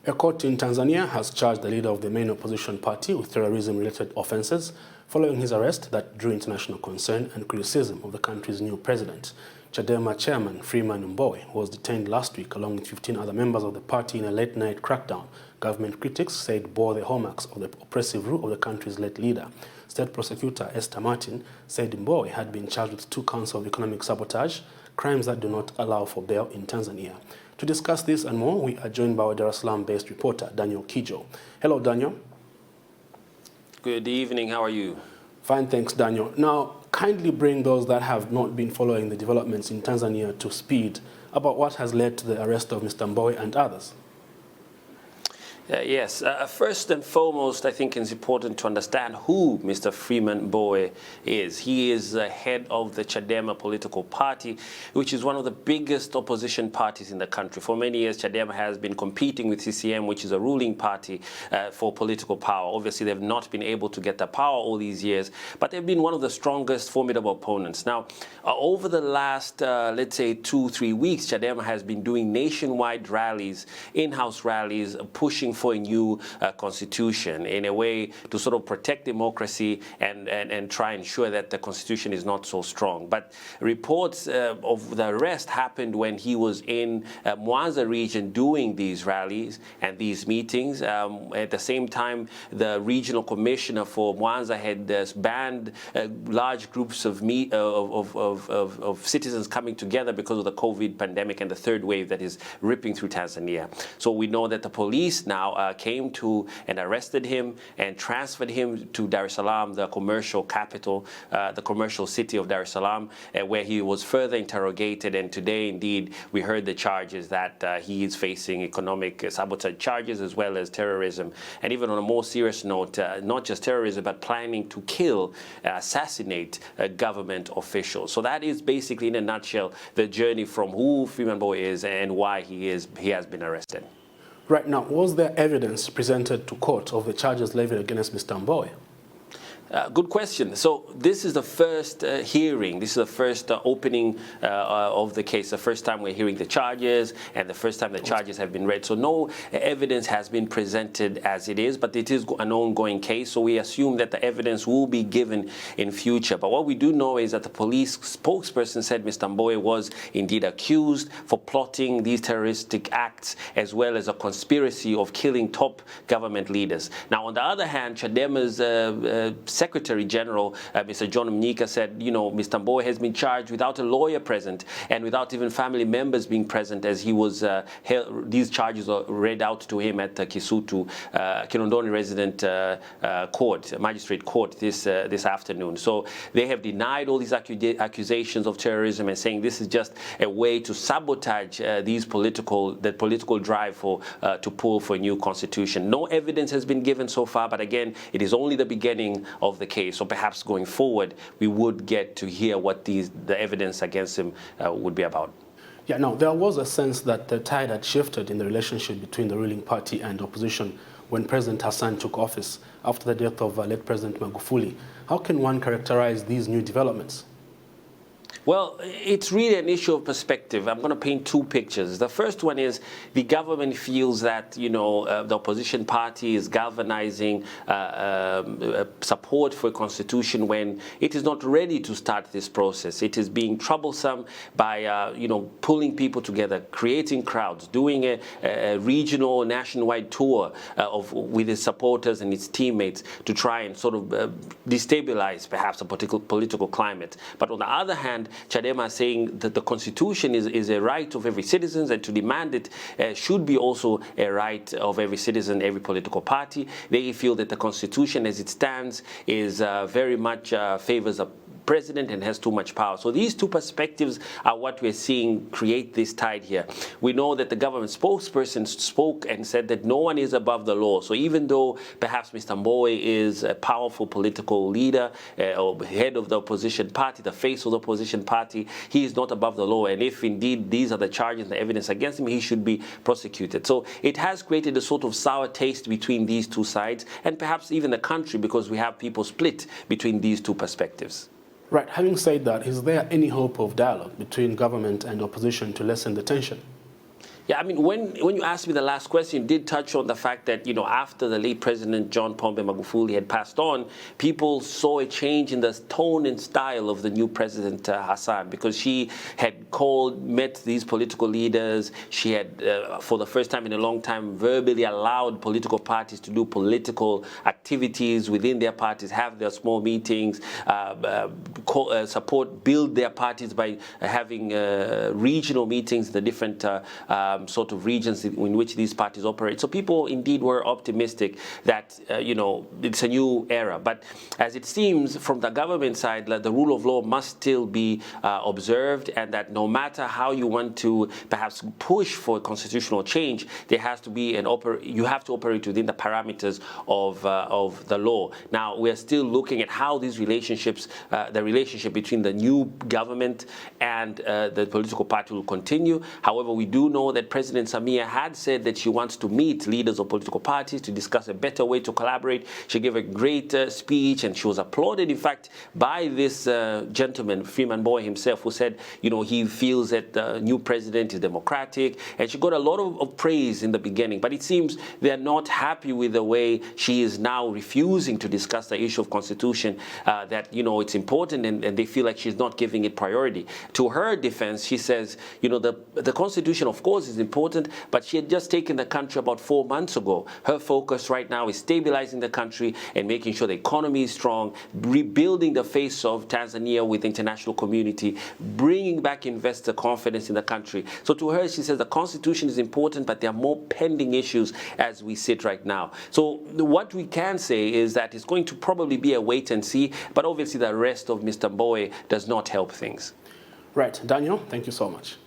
A court in Tanzania has charged the leader of the main opposition party with terrorism-related offences following his arrest that drew international concern and criticism of the country's new president. Chadema chairman Freeman Mbowe was detained last week along with 15 other members of the party in a late-night crackdown. Government critics said bore the hallmarks of the oppressive rule of the country's late leader. State prosecutor Esther Martin said Mbowe had been charged with 2 counts of economic sabotage, crimes that do not allow for bail in Tanzania. To discuss this and more, we are joined by our Dar es Salaam-based reporter, Daniel Kijo. Hello, Daniel. Good evening. How are you? Fine, thanks, Daniel. Now, kindly bring those that have not been following the developments in Tanzania to speed about what has led to the arrest of Mr. Mbowe and others. Yes. First and foremost, I think it's important to understand who Mr. Freeman Mbowe is. He is the head of the Chadema political party, which is one of the biggest opposition parties in the country. For many years, Chadema has been competing with CCM, which is a ruling party, for political power. Obviously, they've not been able to get the power all these years, but they've been one of the strongest, formidable opponents. Now, over the last, let's say, 2-3 weeks, Chadema has been doing nationwide rallies, in-house rallies, pushing for a new constitution in a way to sort of protect democracy and try and ensure that the constitution is not so strong. But reports of the arrest happened when he was in Mwanza region doing these rallies and these meetings. At the same time, the regional commissioner for Mwanza had banned large groups of citizens coming together because of the COVID pandemic and the third wave that is ripping through Tanzania. So we know that the police now came to and arrested him and transferred him to Dar es Salaam, the commercial capital, the commercial city of Dar es Salaam, where he was further interrogated. And today, indeed, we heard the charges that he is facing economic sabotage charges as well as terrorism. And even on a more serious note, not just terrorism, but planning to kill, assassinate government officials. So that is basically, in a nutshell, the journey from who Freeman Mbowe is and why he has been arrested. Right now, was there evidence presented to court of the charges levied against Mr. Mbowe? Good question. So this is the first hearing. This is the first opening of the case, the first time we're hearing the charges and the first time the charges have been read. So no evidence has been presented as it is, but it is an ongoing case. So we assume that the evidence will be given in future. But what we do know is that the police spokesperson said Mr. Mbowe was indeed accused for plotting these terroristic acts as well as a conspiracy of killing top government leaders. Now, on the other hand, Chadema's Secretary General, Mr. John Mnyika, said, you know, Mr. Mbowe has been charged without a lawyer present and without even family members being present, as he was these charges are read out to him at Kisutu, Kinondoni resident court, magistrate court this afternoon. So they have denied all these accusations of terrorism and saying this is just a way to sabotage the political drive to pull for a new constitution. No evidence has been given so far, but again, it is only the beginning of the case. So perhaps going forward, we would get to hear what the evidence against him would be about. Yeah, no, there was a sense that the tide had shifted in the relationship between the ruling party and opposition when President Hassan took office after the death of late President Magufuli. How can one characterize these new developments? Well, it's really an issue of perspective. I'm going to paint 2 pictures. The first one is the government feels that, you know, the opposition party is galvanizing support for a constitution when it is not ready to start this process. It is being troublesome by, you know, pulling people together, creating crowds, doing a regional, nationwide tour with its supporters and its teammates to try and sort of destabilize perhaps a political climate. But on the other hand, Chadema is saying that the constitution is a right of every citizen, and to demand it should be also a right of every citizen, every political party. They feel that the constitution as it stands is very much favors a president and has too much power. So these 2 perspectives are what we're seeing create this tide here. We know that the government spokesperson spoke and said that no one is above the law. So even though perhaps Mr. Mbowe is a powerful political leader or head of the opposition party, the face of the opposition party, he is not above the law. And if indeed these are the charges, the evidence against him, he should be prosecuted. So it has created a sort of sour taste between these 2 sides and perhaps even the country, because we have people split between these 2 perspectives. Right. Having said that, is there any hope of dialogue between government and opposition to lessen the tension? Yeah, I mean, when you asked me the last question, you did touch on the fact that, you know, after the late President John Pombe Magufuli had passed on, people saw a change in the tone and style of the new President Hassan, because she had met these political leaders. She had, for the first time in a long time, verbally allowed political parties to do political activities within their parties, have their small meetings, build their parties by having regional meetings in the different sort of regions in which these parties operate. So people indeed were optimistic that, you know, it's a new era. But as it seems from the government side, the rule of law must still be observed, and that no matter how you want to perhaps push for constitutional change, there has to be you have to operate within the parameters of the law. Now, we're still looking at how these relationships, the relationship between the new government and the political party will continue. However, we do know that President Samia had said that she wants to meet leaders of political parties to discuss a better way to collaborate. She gave a great speech, and she was applauded, in fact, by this gentleman, Freeman Mbowe himself, who said, you know, he feels that the new president is democratic, and she got a lot of praise in the beginning. But it seems they're not happy with the way she is now refusing to discuss the issue of constitution, that, you know, it's important, and they feel like she's not giving it priority. To her defense, she says, you know, the constitution, of course, is important, but she had just taken the country about 4 months ago. Her focus right now is stabilizing the country and making sure the economy is strong, rebuilding the face of Tanzania with the international community, bringing back investor confidence in the country. So to her, she says the constitution is important, but there are more pending issues as we sit right now. So what we can say is that it's going to probably be a wait and see, but obviously the arrest of Mr. Mbowe does not help things. Right. Daniel, thank you so much.